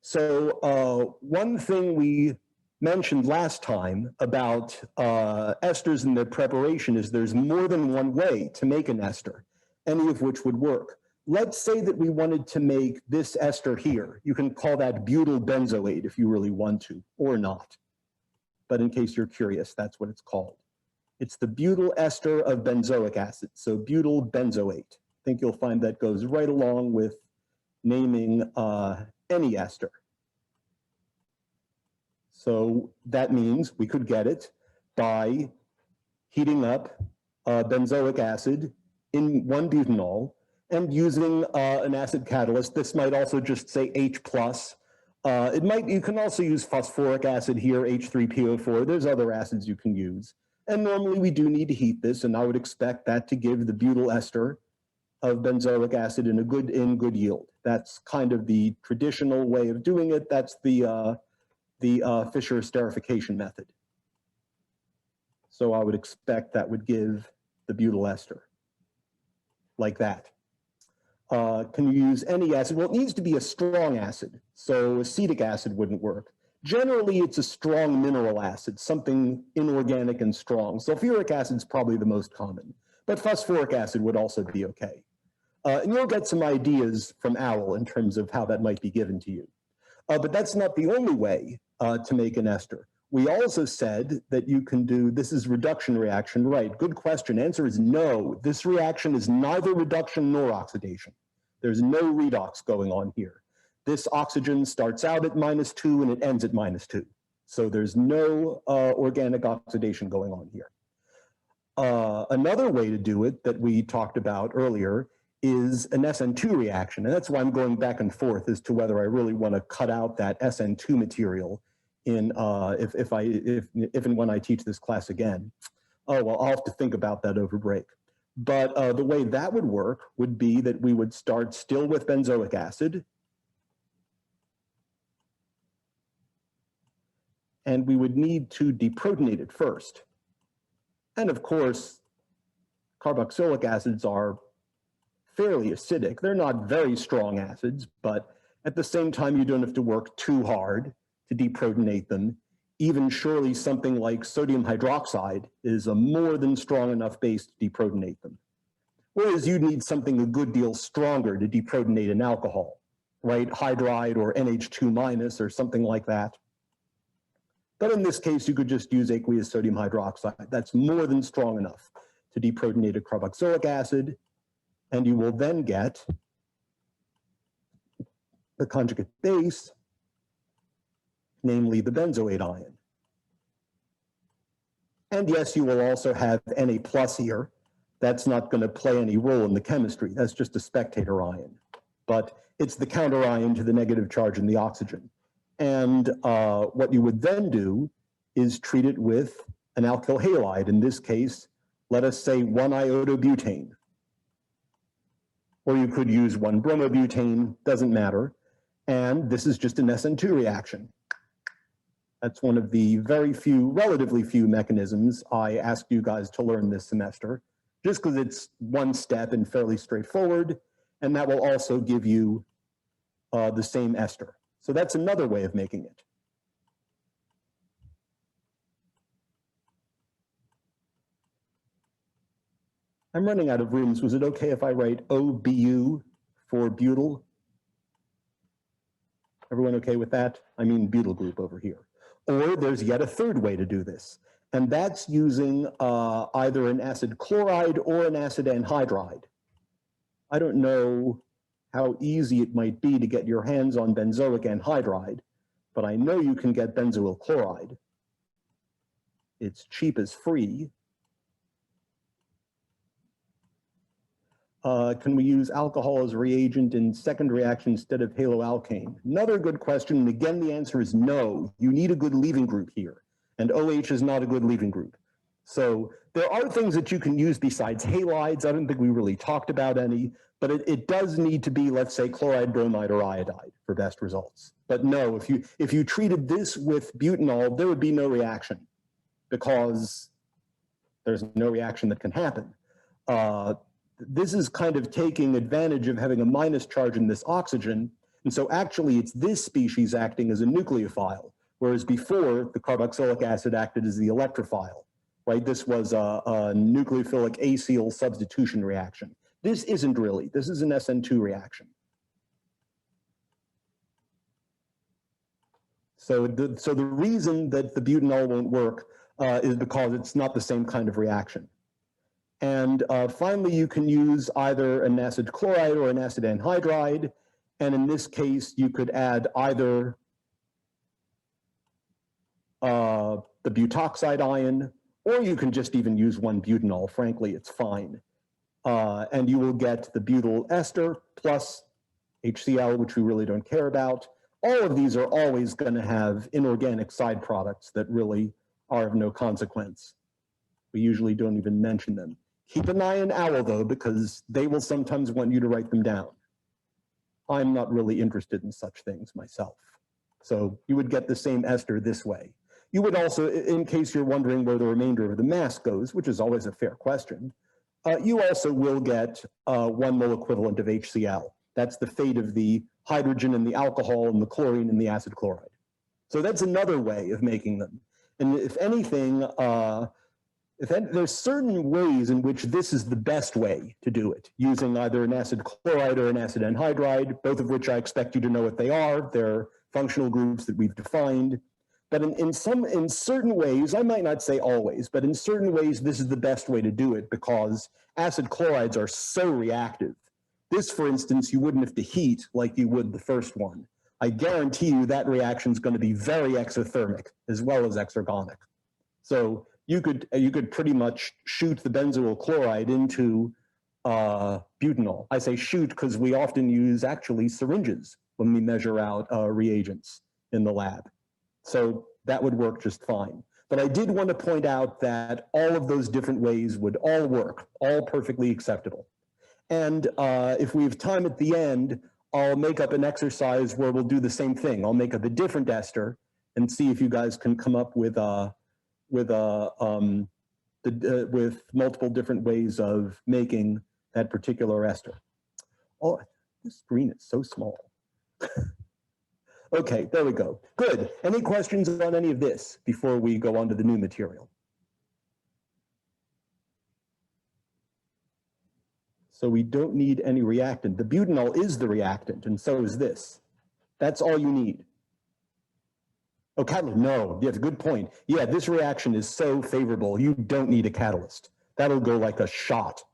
So one thing we mentioned last time about esters and their preparation is there's more than one way to make an ester, any of which would work. Let's say that we wanted to make this ester here. You can call that butyl benzoate if you really want to, or not. But in case you're curious, that's what it's called. It's the butyl ester of benzoic acid, so butyl benzoate. I think you'll find that goes right along with naming any ester. So that means we could get it by heating up benzoic acid in 1-butanol and using an acid catalyst. This might also just say H+. You can also use phosphoric acid here, H3PO4. There's other acids you can use. And normally we do need to heat this, and I would expect that to give the butyl ester of benzoic acid in good yield. That's kind of the traditional way of doing it. That's the Fischer esterification method. So I would expect that would give the butyl ester like that. Can you use any acid? Well, it needs to be a strong acid, so acetic acid wouldn't work. Generally, it's a strong mineral acid, something inorganic and strong. Sulfuric acid is probably the most common, but phosphoric acid would also be okay. And you'll get some ideas from OWL in terms of how that might be given to you. But that's not the only way to make an ester. We also said that you can do, this is reduction reaction, right? Good question. Answer is no. This reaction is neither reduction nor oxidation. There's no redox going on here. This oxygen starts out at -2 and it ends at -2. So there's no organic oxidation going on here. Another way to do it that we talked about earlier is an SN2 reaction. And that's why I'm going back and forth as to whether I really want to cut out that SN2 material in if and when I teach this class again. Oh, well, I'll have to think about that over break. But the way that would work would be that we would start still with benzoic acid. And we would need to deprotonate it first. And of course, carboxylic acids are fairly acidic. They're not very strong acids, but at the same time, you don't have to work too hard to deprotonate them. Even surely something like sodium hydroxide is a more than strong enough base to deprotonate them. Whereas you need something a good deal stronger to deprotonate an alcohol, right? Hydride or NH2- or something like that. But in this case, you could just use aqueous sodium hydroxide. That's more than strong enough to deprotonate a carboxylic acid, and you will then get the conjugate base, namely the benzoate ion. And yes, you will also have Na+ here. That's not going to play any role in the chemistry. That's just a spectator ion. But it's the counter ion to the negative charge in the oxygen. And what you would then do is treat it with an alkyl halide. In this case, let us say 1-iodobutane. Or you could use 1-bromobutane, doesn't matter. And this is just an SN2 reaction. That's one of the very few, relatively few mechanisms I asked you guys to learn this semester, just because it's one step and fairly straightforward, and that will also give you the same ester. So that's another way of making it. I'm running out of rooms. Was it okay if I write OBU for butyl? Everyone okay with that? I mean butyl group over here. Or there's yet a third way to do this, and that's using either an acid chloride or an acid anhydride. I don't know how easy it might be to get your hands on benzoic anhydride, but I know you can get benzoyl chloride. It's cheap as free. Can we use alcohol as a reagent in second reaction instead of haloalkane? Another good question, and again, the answer is no. You need a good leaving group here, and OH is not a good leaving group. So there are things that you can use besides halides. I don't think we really talked about any, but it does need to be, let's say, chloride, bromide, or iodide for best results. But no, if you treated this with butanol, there would be no reaction because there's no reaction that can happen. This is kind of taking advantage of having a minus charge in this oxygen. And so actually it's this species acting as a nucleophile, whereas before the carboxylic acid acted as the electrophile, right? This was a nucleophilic acyl substitution reaction. This isn't really, this is an SN2 reaction. So the reason that the butanol won't work is because it's not the same kind of reaction. And finally, you can use either an acid chloride or an acid anhydride. And in this case, you could add either the butoxide ion, or you can just even use one butanol. Frankly, it's fine. And you will get the butyl ester plus HCl, which we really don't care about. All of these are always going to have inorganic side products that really are of no consequence. We usually don't even mention them. Keep an eye on OWL, though, because they will sometimes want you to write them down. I'm not really interested in such things myself. So you would get the same ester this way. You would also, in case you're wondering where the remainder of the mass goes, which is always a fair question, you also will get 1 mole equivalent of HCl. That's the fate of the hydrogen and the alcohol and the chlorine and the acid chloride. So that's another way of making them. And if anything, there's certain ways in which this is the best way to do it, using either an acid chloride or an acid anhydride, both of which I expect you to know what they are. They're functional groups that we've defined. But in certain ways, I might not say always, but in certain ways, this is the best way to do it because acid chlorides are so reactive. This, for instance, you wouldn't have to heat like you would the first one. I guarantee you that reaction is going to be very exothermic as well as exergonic. So you could pretty much shoot the benzoyl chloride into butanol. I say shoot because we often use actually syringes when we measure out reagents in the lab. So that would work just fine. But I did want to point out that all of those different ways would all work, all perfectly acceptable. And if we have time at the end, I'll make up an exercise where we'll do the same thing. I'll make up a different ester and see if you guys can come up with multiple different ways of making that particular ester. Oh, this screen is so small. Okay, there we go. Good. Any questions on any of this before we go on to the new material? So we don't need any reactant. The butanol is the reactant, and so is this. That's all you need. Oh, catalyst, no, yeah, good point. Yeah, this reaction is so favorable, you don't need a catalyst. That'll go like a shot.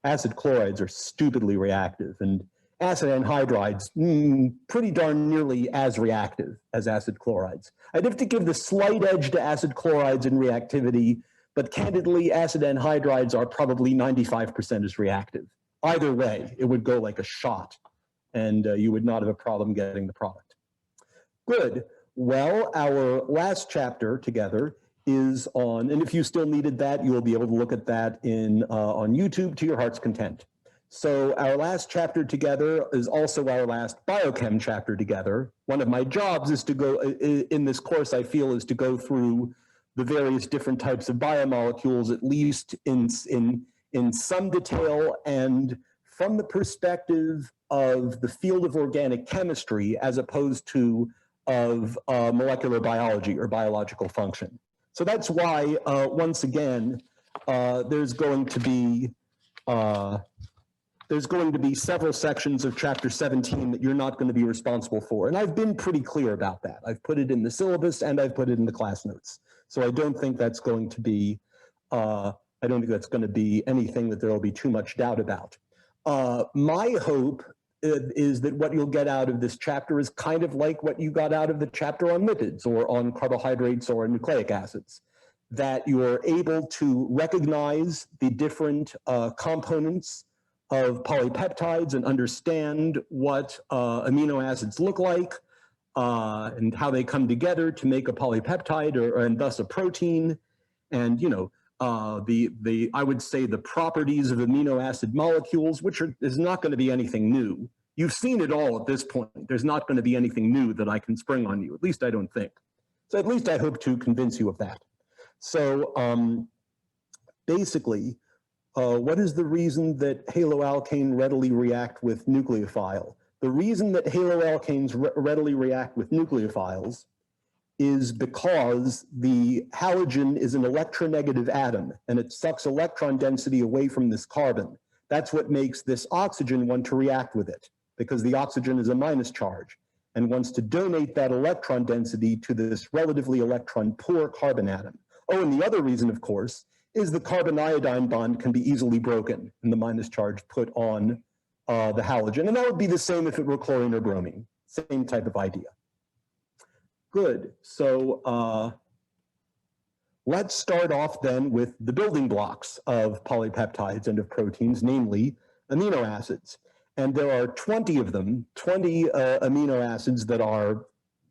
Acid chlorides are stupidly reactive, and acid anhydrides, pretty darn nearly as reactive as acid chlorides. I'd have to give the slight edge to acid chlorides in reactivity, but candidly, acid anhydrides are probably 95% as reactive. Either way, it would go like a shot, and you would not have a problem getting the product. Good. Well, our last chapter together is on, and if you still needed that, you will be able to look at that on YouTube to your heart's content. So our last chapter together is also our last biochem chapter together. One of my jobs is to go, in this course, I feel, is to go through the various different types of biomolecules, at least in some detail and from the perspective of the field of organic chemistry as opposed to of molecular biology or biological function. So that's why, once again, there's going to be several sections of chapter 17 that you're not going to be responsible for. And I've been pretty clear about that. I've put it in the syllabus and I've put it in the class notes. So I don't think that's going to be, anything that there will be too much doubt about. My hope is that what you'll get out of this chapter is kind of like what you got out of the chapter on lipids or on carbohydrates or nucleic acids, that you are able to recognize the different components of polypeptides and understand what amino acids look like and how they come together to make a polypeptide and thus a protein. And, I would say the properties of amino acid molecules, which is not going to be anything new. You've seen it all at this point. There's not going to be anything new that I can spring on you. At least I don't think. So at least I hope to convince you of that. So basically, what is the reason that haloalkane readily react with nucleophile? The reason that haloalkanes readily react with nucleophiles is because the halogen is an electronegative atom and it sucks electron density away from this carbon. That's what makes this oxygen want to react with it, because the oxygen is a minus charge and wants to donate that electron density to this relatively electron-poor carbon atom. Oh, and the other reason, of course, is the carbon-iodine bond can be easily broken and the minus charge put on the halogen. And that would be the same if it were chlorine or bromine, same type of idea. Good, so let's start off then with the building blocks of polypeptides and of proteins, namely amino acids. And there are 20 of them, 20 amino acids that are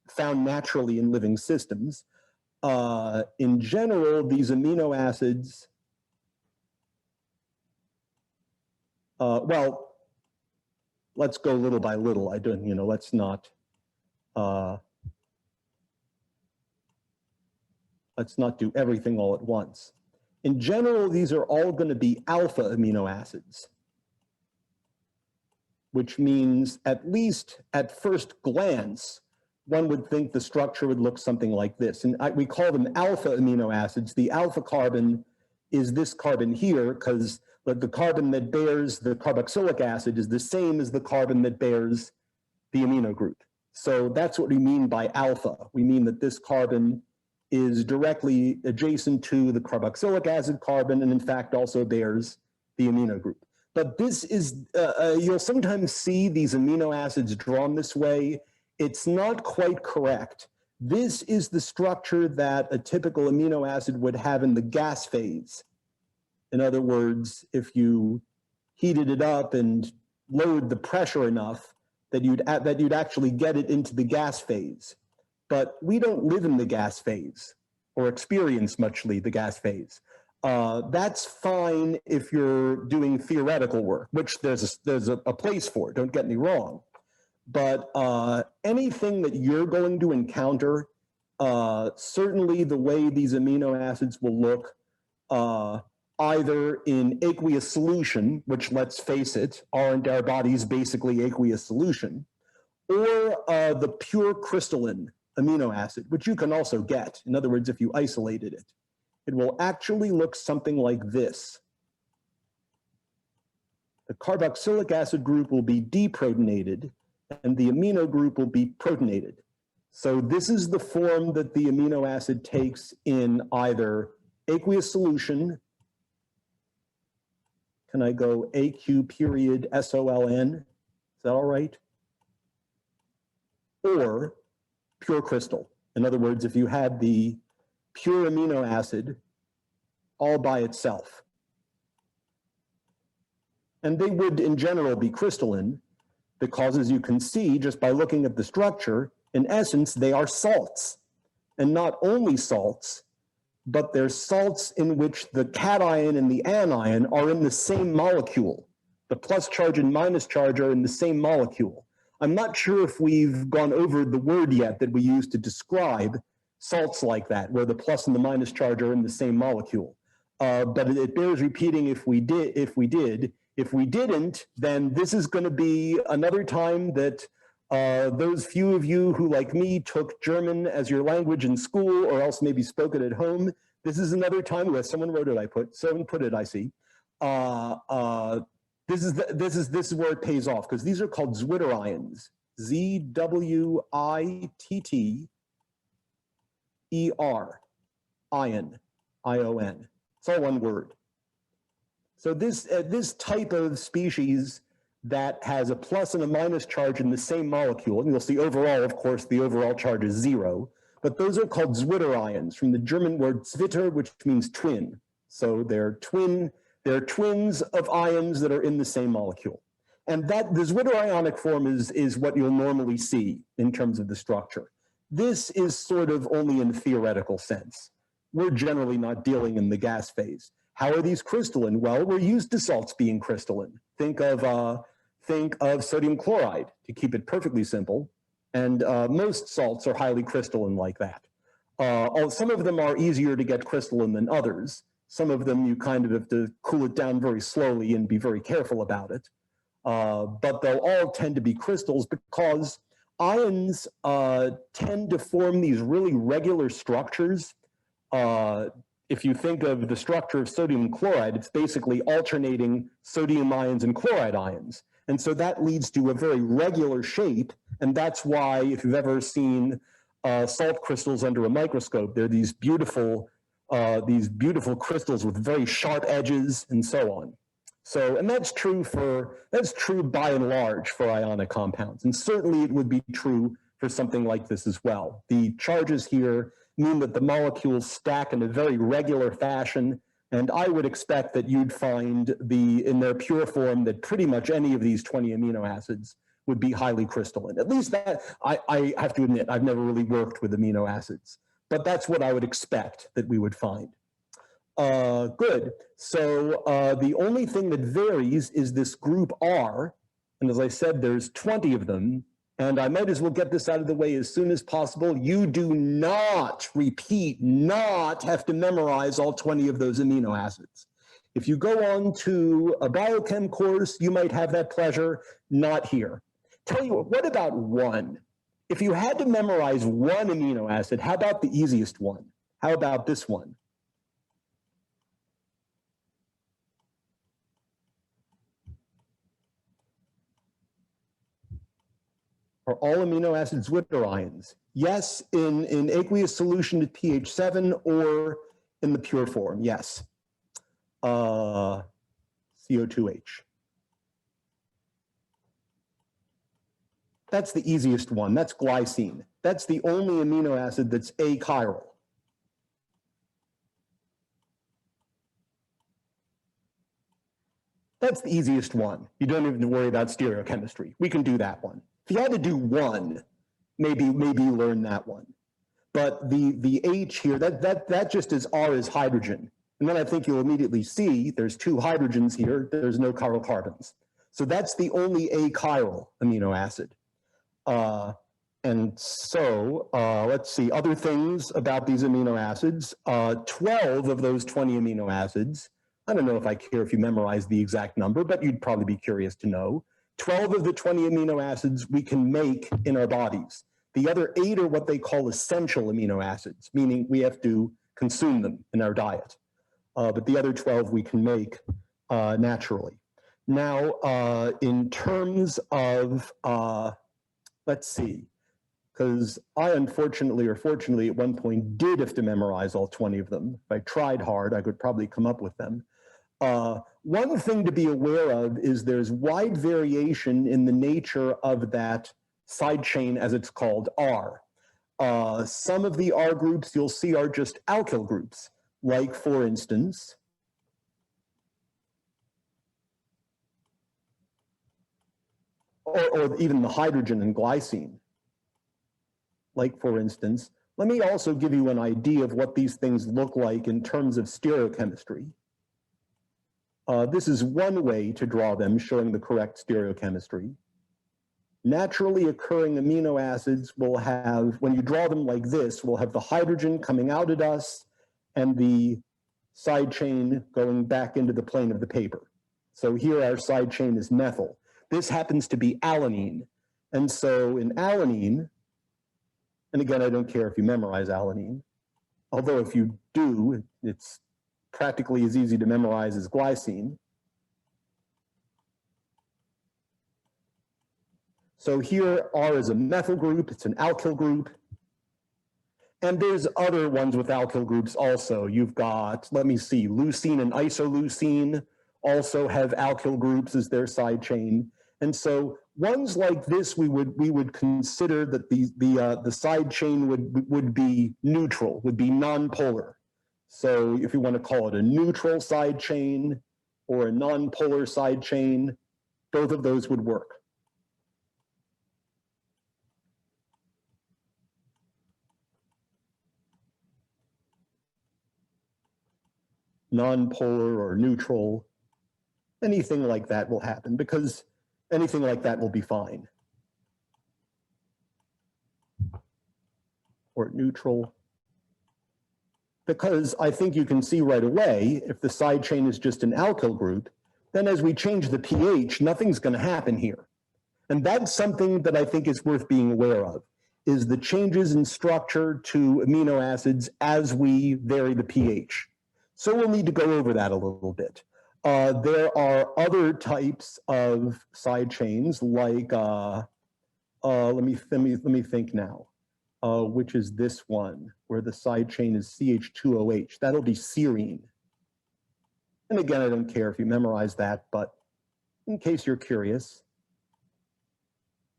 found naturally in living systems. In general, these amino acids, well, let's go little by little. I don't, let's not do everything all at once. In general, these are all going to be alpha amino acids, which means at least at first glance, one would think the structure would look something like this. And we call them alpha amino acids. The alpha carbon is this carbon here, because the carbon that bears the carboxylic acid is the same as the carbon that bears the amino group. So that's what we mean by alpha. We mean that this carbon is directly adjacent to the carboxylic acid carbon and in fact also bears the amino group. But this is, you'll sometimes see these amino acids drawn this way. It's not quite correct. This is the structure that a typical amino acid would have in the gas phase. In other words, if you heated it up and lowered the pressure enough that you'd actually get it into the gas phase. But we don't live in the gas phase or experience muchly the gas phase. That's fine if you're doing theoretical work, which there's a place for, don't get me wrong. But anything that you're going to encounter, certainly the way these amino acids will look, either in aqueous solution, which let's face it, aren't our bodies basically aqueous solution, or the pure crystalline amino acid, which you can also get. In other words, if you isolated it, it will actually look something like this. The carboxylic acid group will be deprotonated and the amino group will be protonated. So this is the form that the amino acid takes in either aqueous solution. Can I go AQ period SOLN? Is that all right? Or pure crystal. In other words, if you had the pure amino acid all by itself. And they would in general be crystalline because, as you can see just by looking at the structure, in essence, they are salts. And not only salts, but they're salts in which the cation and the anion are in the same molecule. The plus charge and minus charge are in the same molecule. I'm not sure if we've gone over the word yet that we use to describe salts like that, where the plus and the minus charge are in the same molecule. But it bears repeating if we did. If we didn't, then this is going to be another time that those few of you who, like me, took German as your language in school or else maybe spoke it at home, this is another time where someone wrote it, someone put it, I see. This is where it pays off, because these are called zwitterions. Z-W-I-T-T-E-R, ion, I-O-N. It's all one word. So this type of species that has a plus and a minus charge in the same molecule, and you'll see overall, of course, the overall charge is 0, but those are called zwitterions, from the German word Zwitter, which means twin. So they're twins of ions that are in the same molecule. And that the zwitterionic form is what you'll normally see in terms of the structure. This is sort of only in a theoretical sense. We're generally not dealing in the gas phase. How are these crystalline? Well, we're used to salts being crystalline. Think of sodium chloride, to keep it perfectly simple. And most salts are highly crystalline like that. Some of them are easier to get crystalline than others. Some of them you kind of have to cool it down very slowly and be very careful about it. but they'll all tend to be crystals because ions tend to form these really regular structures. If you think of the structure of sodium chloride, it's basically alternating sodium ions and chloride ions. And so that leads to a very regular shape. And that's why, if you've ever seen salt crystals under a microscope, they're these beautiful crystals with very sharp edges and so on. So, and that's true by and large for ionic compounds. And certainly it would be true for something like this as well. The charges here mean that the molecules stack in a very regular fashion, and I would expect that you'd find in their pure form that pretty much any of these 20 amino acids would be highly crystalline. At least that, I have to admit, I've never really worked with amino acids, but that's what I would expect that we would find. Good. So the only thing that varies is this group R, and as I said, there's 20 of them, and I might as well get this out of the way as soon as possible. You do not, repeat, not have to memorize all 20 of those amino acids. If you go on to a biochem course, you might have that pleasure, not here. Tell you what about one? If you had to memorize one amino acid, how about the easiest one? How about this one? Are all amino acids Zwitter ions? Yes, in aqueous solution at pH 7 or in the pure form, yes. CO2H. That's the easiest one, that's glycine. That's the only amino acid that's achiral. That's the easiest one. You don't even worry about stereochemistry. We can do that one. If you had to do one, maybe you learn that one. But the H here, that just is R is hydrogen. And then I think you'll immediately see there's two hydrogens here, there's no chiral carbons. So that's the only achiral amino acid. And so let's see, other things about these amino acids. 12 of those 20 amino acids, I don't know if I care if you memorize the exact number, but you'd probably be curious to know. 12 of the 20 amino acids we can make in our bodies. The other 8 are what they call essential amino acids, meaning we have to consume them in our diet. But the other 12 we can make naturally. Now, in terms of, let's see, because I unfortunately or fortunately at one point did have to memorize all 20 of them. If I tried hard, I could probably come up with them. One thing to be aware of is there's wide variation in the nature of that side chain, as it's called, R. Some of the R groups you'll see are just alkyl groups, like for instance, or even the hydrogen and glycine. Like for instance, let me also give you an idea of what these things look like in terms of stereochemistry. This is one way to draw them, showing the correct stereochemistry. Naturally occurring amino acids will have, when you draw them like this, will have the hydrogen coming out at us and the side chain going back into the plane of the paper. So here our side chain is methyl. This happens to be alanine. And so in alanine, and again, I don't care if you memorize alanine, although if you do, it's practically as easy to memorize as glycine. So here R is a methyl group, it's an alkyl group. And there's other ones with alkyl groups also. You've got, let me see, leucine and isoleucine also have alkyl groups as their side chain. And so ones like this, we would consider that the side chain would be neutral, would be nonpolar. So if you want to call it a neutral side chain or a nonpolar side chain, both of those would work. Nonpolar or neutral, anything like that will happen because anything like that will be fine. Or neutral. Because I think you can see right away, if the side chain is just an alkyl group, then as we change the pH, nothing's going to happen here. And that's something that I think is worth being aware of, is the changes in structure to amino acids as we vary the pH. So we'll need to go over that a little bit. There are other types of side chains, like let me think now. Which is this one, where the side chain is CH2OH. That'll be serine. And again, I don't care if you memorize that, but in case you're curious,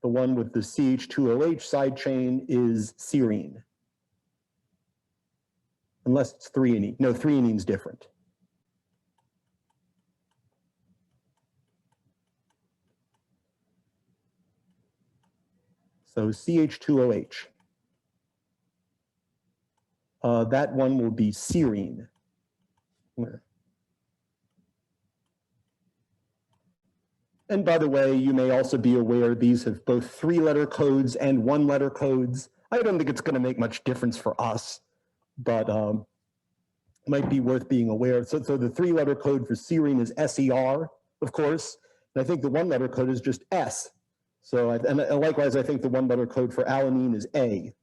the one with the CH2OH side chain is serine. Unless it's threonine. No, threonine's different. So CH2OH. That one will be serine. And by the way, you may also be aware these have both 3-letter codes and 1-letter codes. I don't think it's going to make much difference for us, but might be worth being aware. So the 3-letter code for serine is SER, of course, and I think the 1-letter code is just S. So, and likewise, I think the 1-letter code for alanine is A.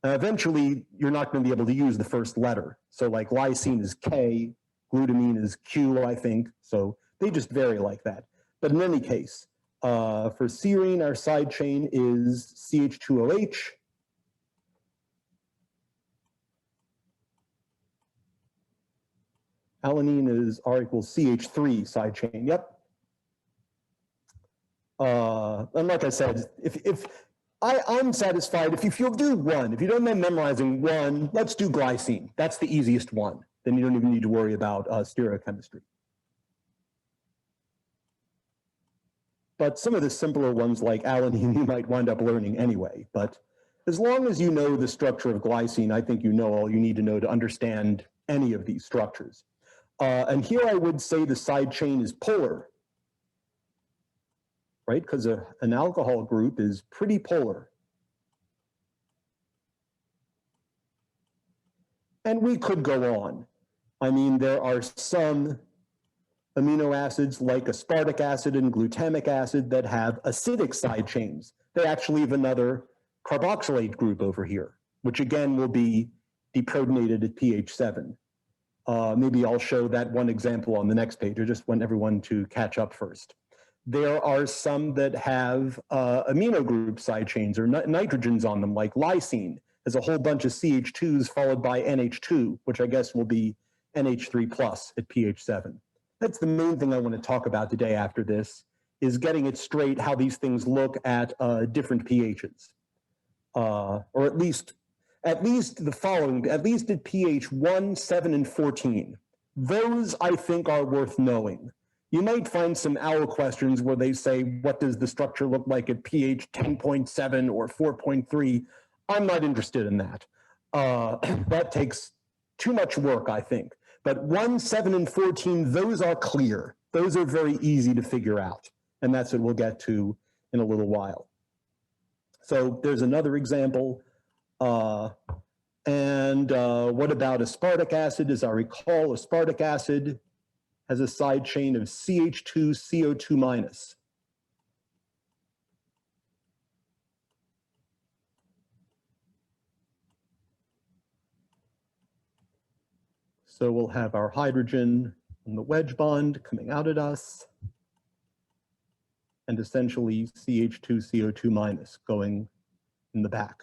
Eventually, you're not going to be able to use the first letter. So like lysine is K, glutamine is Q, I think. So they just vary like that. But in any case, for serine, our side chain is CH2OH. Alanine is R equals CH3 side chain, yep. And like I said, if I'm satisfied if you'll do one. If you don't mind memorizing one, let's do glycine. That's the easiest one. Then you don't even need to worry about stereochemistry. But some of the simpler ones like alanine, you might wind up learning anyway. But as long as you know the structure of glycine, I think you know all you need to know to understand any of these structures. And here I would say the side chain is polar, right? Because an alcohol group is pretty polar. And we could go on. I mean, there are some amino acids like aspartic acid and glutamic acid that have acidic side chains. They actually have another carboxylate group over here, which again will be deprotonated at pH 7. Maybe I'll show that one example on the next page. I just want everyone to catch up first. There are some that have amino group side chains or nitrogens on them, like lysine has a whole bunch of CH2s followed by NH2, which I guess will be NH3 plus at pH 7. That's the main thing I want to talk about today after this, is getting it straight how these things look at different pHs. Or at least the following, at least at pH 1, 7, and 14. Those I think are worth knowing. You might find some OWL questions where they say, what does the structure look like at pH 10.7 or 4.3? I'm not interested in that. That takes too much work, I think. But 1, 7, and 14, those are clear. Those are very easy to figure out. And that's what we'll get to in a little while. So there's another example. What about aspartic acid? As I recall, aspartic acid has a side chain of CH2CO2 minus. So we'll have our hydrogen on the wedge bond coming out at us, and essentially CH2CO2 minus going in the back.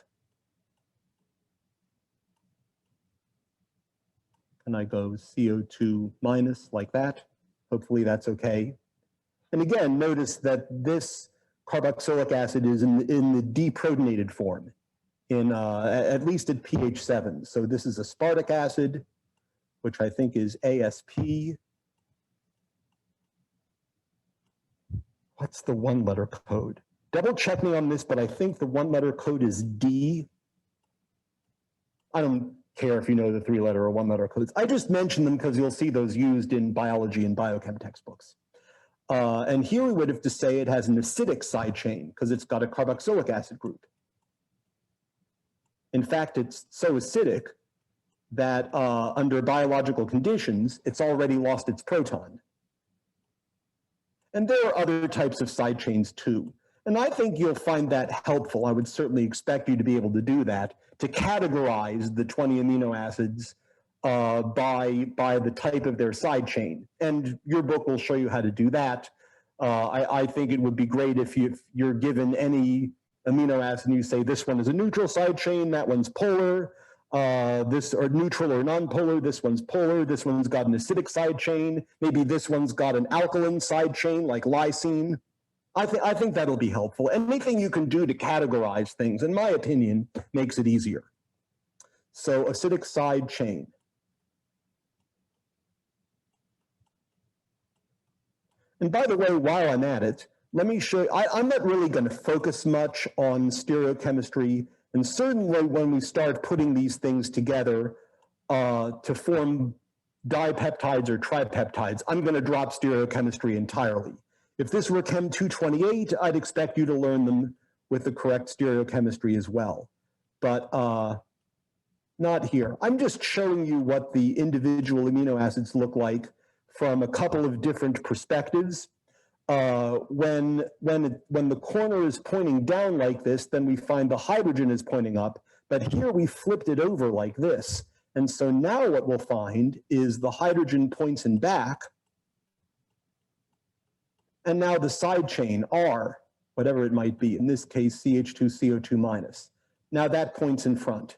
And I go CO2 minus like that. Hopefully that's okay. And again, notice that this carboxylic acid is in the deprotonated form, at least at pH 7. So this is aspartic acid, which I think is ASP. What's the 1-letter code? Double check me on this, but I think the 1-letter code is D. I don't care if you know the 3-letter or 1-letter codes. I just mention them because you'll see those used in biology and biochem textbooks. And here we would have to say it has an acidic side chain because it's got a carboxylic acid group. In fact, it's so acidic that under biological conditions, it's already lost its proton. And there are other types of side chains too. And I think you'll find that helpful. I would certainly expect you to be able to do that, to categorize the 20 amino acids by the type of their side chain. And your book will show you how to do that. I think it would be great if you're given any amino acid and you say this one is a neutral side chain, that one's polar, this or neutral or nonpolar, this one's polar, this one's got an acidic side chain, maybe this one's got an alkaline side chain like lysine. I think that'll be helpful. Anything you can do to categorize things, in my opinion, makes it easier. So acidic side chain. And by the way, while I'm at it, let me show you, I'm not really going to focus much on stereochemistry, and certainly when we start putting these things together to form dipeptides or tripeptides, I'm going to drop stereochemistry entirely. If this were Chem 228, I'd expect you to learn them with the correct stereochemistry as well, but not here. I'm just showing you what the individual amino acids look like from a couple of different perspectives. When the corner is pointing down like this, then we find the hydrogen is pointing up, but here we flipped it over like this. And so now what we'll find is the hydrogen points in back, and now the side chain, R, whatever it might be, in this case, CH2CO2 minus. Now that points in front.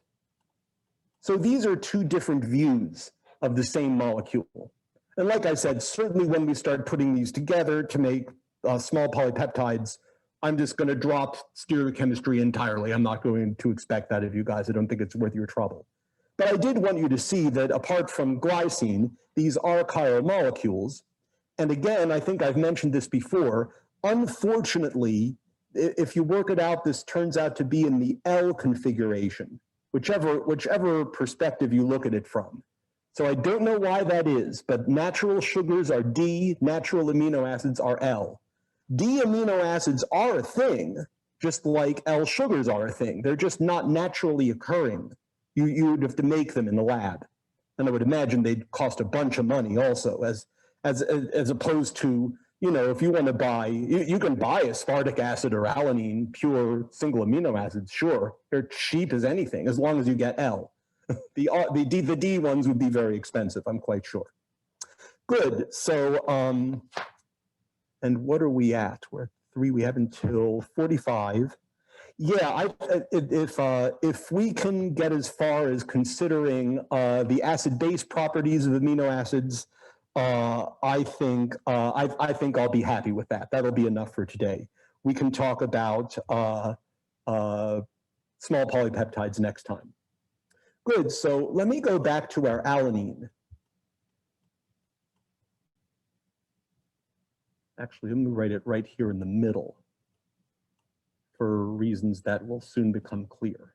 So these are two different views of the same molecule. And like I said, certainly when we start putting these together to make small polypeptides, I'm just going to drop stereochemistry entirely. I'm not going to expect that of you guys. I don't think it's worth your trouble. But I did want you to see that apart from glycine, these are chiral molecules. And again, I think I've mentioned this before, unfortunately, if you work it out, this turns out to be in the L configuration, whichever perspective you look at it from. So I don't know why that is, but natural sugars are D, natural amino acids are L. D amino acids are a thing, just like L sugars are a thing. They're just not naturally occurring. You would have to make them in the lab. And I would imagine they'd cost a bunch of money also, as opposed to, you know, if you want to buy, you can buy aspartic acid or alanine, pure single amino acids, sure. They're cheap as anything, as long as you get L. The D ones would be very expensive, I'm quite sure. Good, so, and what are we at? We're at 3, we have until 45. Yeah, if we can get as far as considering the acid-base properties of amino acids, I think I'll be happy with that. That'll be enough for today. We can talk about small polypeptides next time. Good, so let me go back to our alanine. Actually, let me write it right here in the middle for reasons that will soon become clear.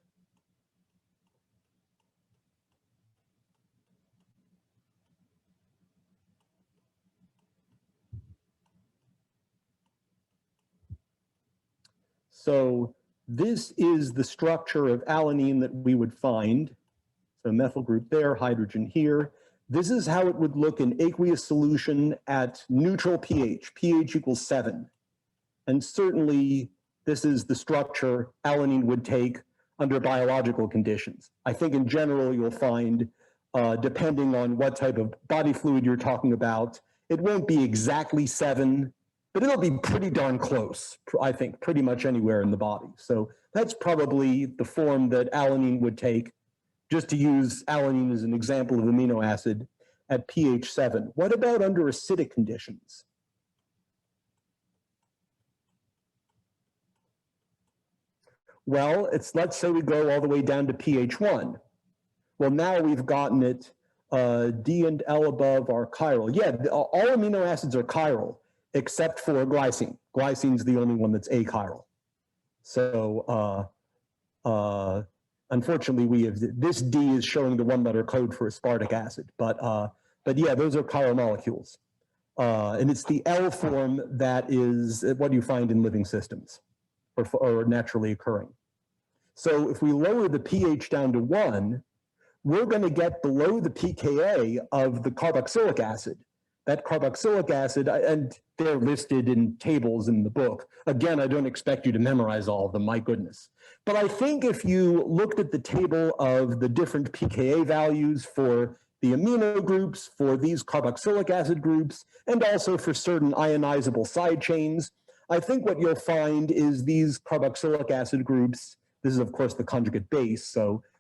So this is the structure of alanine that we would find. So methyl group there, hydrogen here. This is how it would look in aqueous solution at neutral pH, pH equals 7. And certainly this is the structure alanine would take under biological conditions. I think in general you'll find, depending on what type of body fluid you're talking about, it won't be exactly 7, but it'll be pretty darn close, I think, pretty much anywhere in the body. So that's probably the form that alanine would take, just to use alanine as an example of amino acid at pH 7. What about under acidic conditions? Well, let's say we go all the way down to pH 1. Well, now we've gotten it, D and L above are chiral. Yeah, all amino acids are chiral, except for glycine. Glycine's the only one that's achiral. So unfortunately, we have this D is showing the one-letter code for aspartic acid, but yeah, those are chiral molecules, and it's the L form that is what you find in living systems, or naturally occurring. So if we lower the pH down to 1, we're going to get below the pKa of the carboxylic acid, that carboxylic acid, and they're listed in tables in the book. Again, I don't expect you to memorize all of them, my goodness. But I think if you looked at the table of the different pKa values for the amino groups, for these carboxylic acid groups, and also for certain ionizable side chains, I think what you'll find is these carboxylic acid groups, this is of course the conjugate base,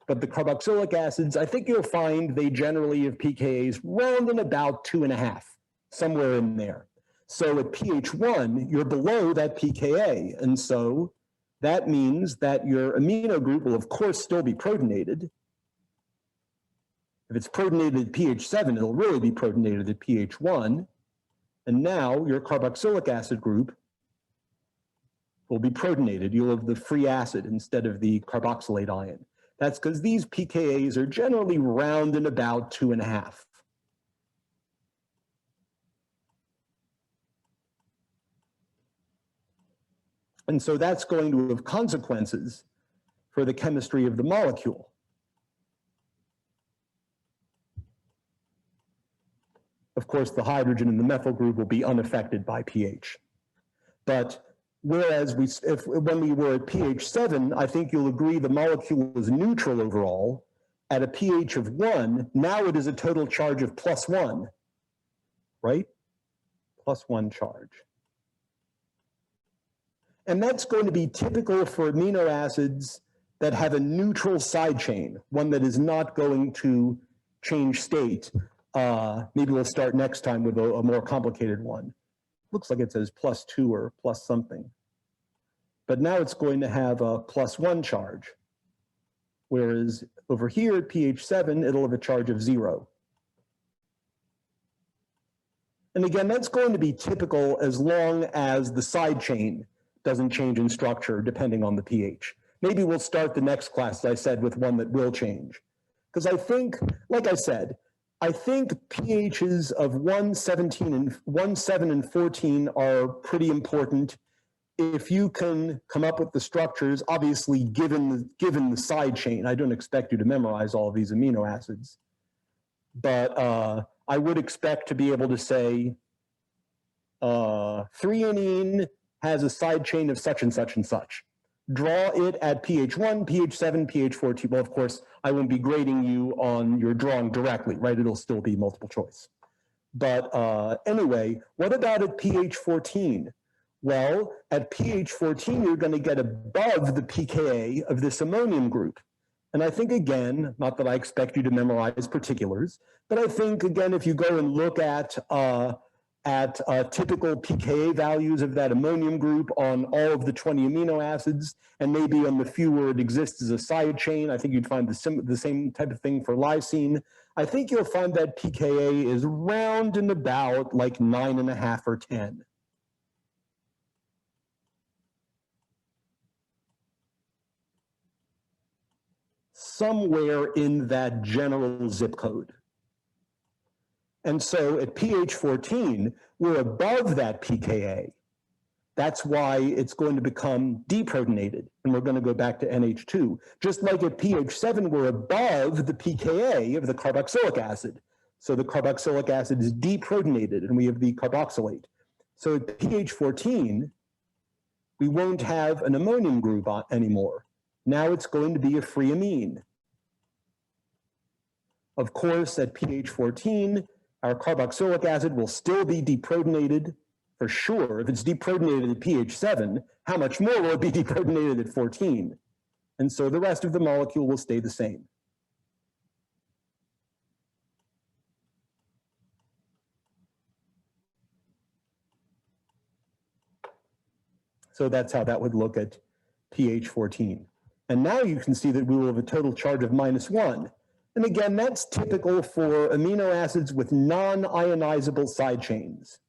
but the carboxylic acids, I think you'll find they generally have pKa's round and about 2.5, somewhere in there. So at pH 1, you're below that pKa, and so that means that your amino group will of course still be protonated. If it's protonated at pH 7, it'll really be protonated at pH 1, and now your carboxylic acid group will be protonated. You'll have the free acid instead of the carboxylate ion. That's because these pKa's are generally round and about 2.5. And so that's going to have consequences for the chemistry of the molecule. Of course, the hydrogen in the methyl group will be unaffected by pH. But whereas when we were at pH 7, I think you'll agree the molecule is neutral overall. At a pH of 1, now it is a total charge of +1, right? +1 charge. And that's going to be typical for amino acids that have a neutral side chain, one that is not going to change state. Maybe we'll start next time with a more complicated one. Looks like it says +2 or plus something. But now it's going to have a +1 charge. Whereas over here at pH 7, it'll have a charge of 0. And again, that's going to be typical as long as the side chain doesn't change in structure depending on the pH. Maybe we'll start the next class, as I said, with one that will change. Because I think, like I said, I think pHs of 1, 7, and 14 are pretty important. If you can come up with the structures, obviously given the side chain, I don't expect you to memorize all of these amino acids. But I would expect to be able to say threonine has a side chain of such and such and such. Draw it at pH 1, pH 7, pH 14. Well, of course, I won't be grading you on your drawing directly, right? It'll still be multiple choice. But anyway, what about at pH 14? Well, at pH 14, you're going to get above the pKa of this ammonium group. And I think, again, not that I expect you to memorize particulars, but I think, again, if you go and look at typical pKa values of that ammonium group on all of the 20 amino acids, and maybe on the few where it exists as a side chain, I think you'd find the same type of thing for lysine. I think you'll find that pKa is round and about like 9.5 or 10. Somewhere in that general zip code. And so at pH 14, we're above that pKa. That's why it's going to become deprotonated, and we're going to go back to NH2. Just like at pH 7, we're above the pKa of the carboxylic acid. So the carboxylic acid is deprotonated, and we have the carboxylate. So at pH 14, we won't have an ammonium group anymore. Now it's going to be a free amine. Of course, at pH 14, our carboxylic acid will still be deprotonated for sure. If it's deprotonated at pH 7, how much more will it be deprotonated at 14? And so the rest of the molecule will stay the same. So that's how that would look at pH 14. And now you can see that we will have a total charge of -1. And again, that's typical for amino acids with non-ionizable side chains.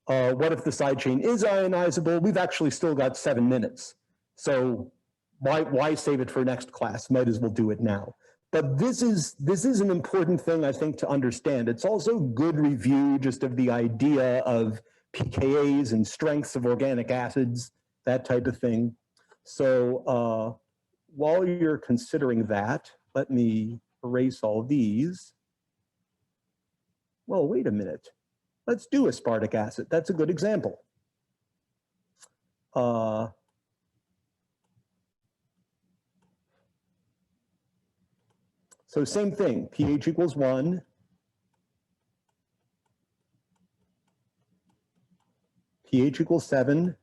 What if the side chain is ionizable? We've actually still got 7 minutes. So why save it for next class? Might as well do it now. But this is an important thing, I think, to understand. It's also good review just of the idea of pKa's and strengths of organic acids, that type of thing. So while you're considering that, let me erase all these. Well, wait a minute. Let's do aspartic acid. That's a good example. So same thing, pH equals 1. pH equals 7.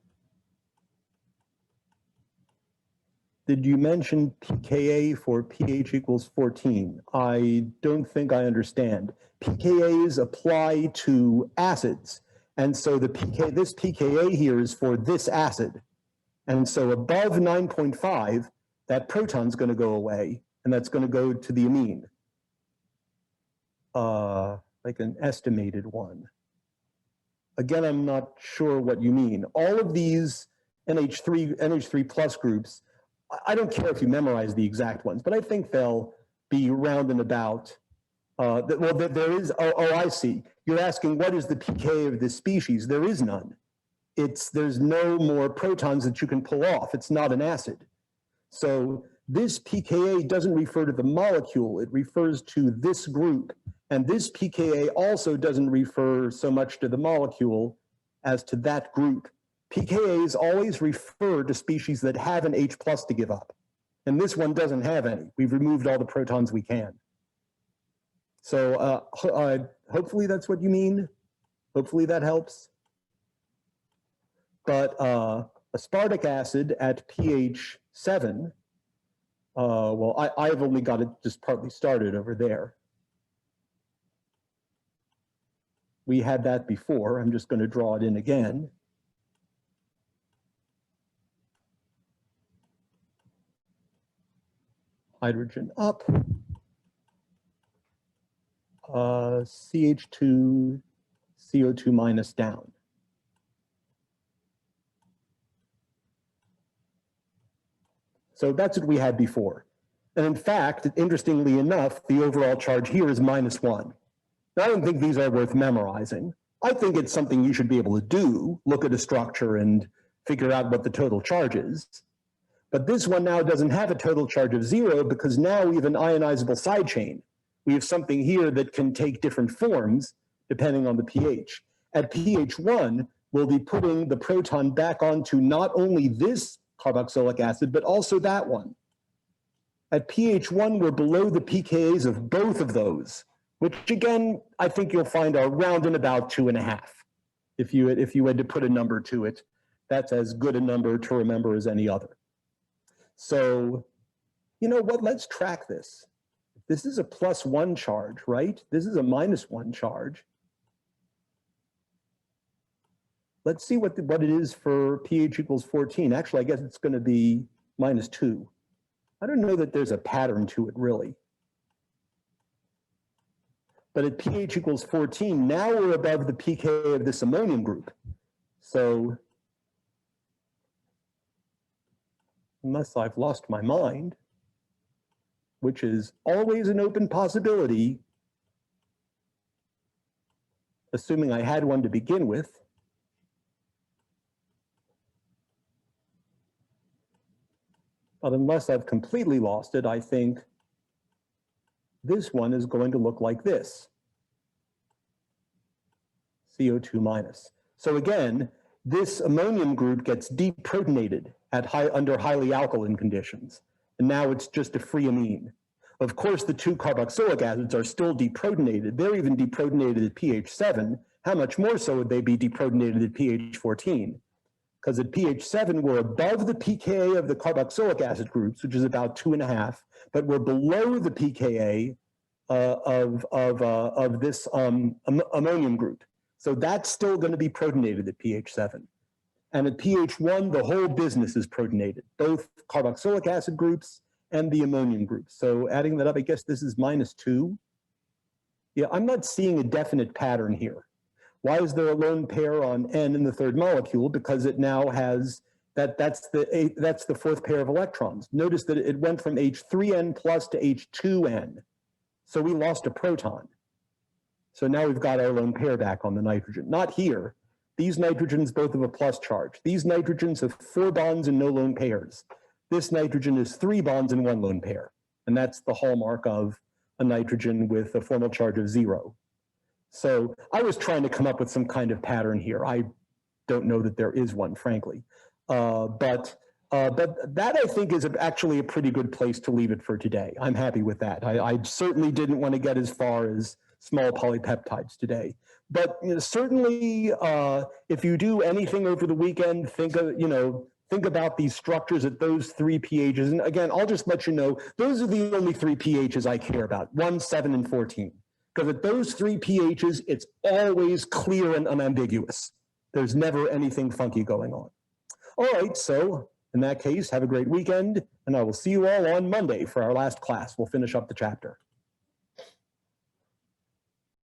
Did you mention pKa for pH equals 14? I don't think I understand. pKa's apply to acids. And so this pKa here is for this acid. And so above 9.5, that proton's going to go away, and that's going to go to the amine. Like an estimated one. Again, I'm not sure what you mean. All of these NH3 plus groups, I don't care if you memorize the exact ones, but I think they'll be round and about. There is, I see. You're asking what is the pKa of this species? There is none. There's no more protons that you can pull off. It's not an acid. So this pKa doesn't refer to the molecule. It refers to this group. And this pKa also doesn't refer so much to the molecule as to that group. pKa's always refer to species that have an H plus to give up. And this one doesn't have any. We've removed all the protons we can. So hopefully that's what you mean. Hopefully that helps. But aspartic acid at pH 7, well, I've only got it just partly started over there. We had that before. I'm just going to draw it in again. Hydrogen up. CH2, CO2 minus down. So that's what we had before. And in fact, interestingly enough, the overall charge here is -1. Now, I don't think these are worth memorizing. I think it's something you should be able to do, look at a structure and figure out what the total charge is. But this one now doesn't have a total charge of 0 because now we have an ionizable side chain. We have something here that can take different forms depending on the pH. At pH 1, we'll be putting the proton back onto not only this carboxylic acid, but also that one. At pH 1, we're below the pKa's of both of those, which again, I think you'll find are round and about 2.5. If you had to put a number to it, that's as good a number to remember as any other. So, you know what, let's track this. This is a +1 charge, right? This is a -1 charge. Let's see what it is for pH equals 14. Actually, I guess it's going to be -2. I don't know that there's a pattern to it, really. But at pH equals 14, now we're above the pKa of this ammonium group. So, unless I've lost my mind, which is always an open possibility, assuming I had one to begin with, but unless I've completely lost it, I think this one is going to look like this, CO2 minus. So again, this ammonium group gets deprotonated at under highly alkaline conditions, and now it's just a free amine. Of course, the two carboxylic acids are still deprotonated. They're even deprotonated at pH 7. How much more so would they be deprotonated at pH 14? Because at pH 7, we're above the pKa of the carboxylic acid groups, which is about 2.5, but we're below the pKa of this ammonium group. So that's still going to be protonated at pH 7. And at pH 1, the whole business is protonated, both carboxylic acid groups and the ammonium groups. So adding that up, I guess this is -2. Yeah, I'm not seeing a definite pattern here. Why is there a lone pair on N in the third molecule? Because it now has, that's the fourth pair of electrons. Notice that it went from H3N plus to H2N. So we lost a proton. So now we've got our lone pair back on the nitrogen. Not here. These nitrogens both have a plus charge. These nitrogens have 4 bonds and no lone pairs. This nitrogen is 3 bonds and 1 lone pair. And that's the hallmark of a nitrogen with a formal charge of 0. So I was trying to come up with some kind of pattern here. I don't know that there is one, frankly. But that, I think, is actually a pretty good place to leave it for today. I'm happy with that. I certainly didn't want to get as far as small polypeptides today. But certainly, if you do anything over the weekend, think about these structures at those 3 pHs. And again, I'll just let you know, those are the only 3 pHs I care about, 1, 7, and 14. Because at those 3 pHs, it's always clear and unambiguous. There's never anything funky going on. All right, so in that case, have a great weekend, and I will see you all on Monday for our last class. We'll finish up the chapter.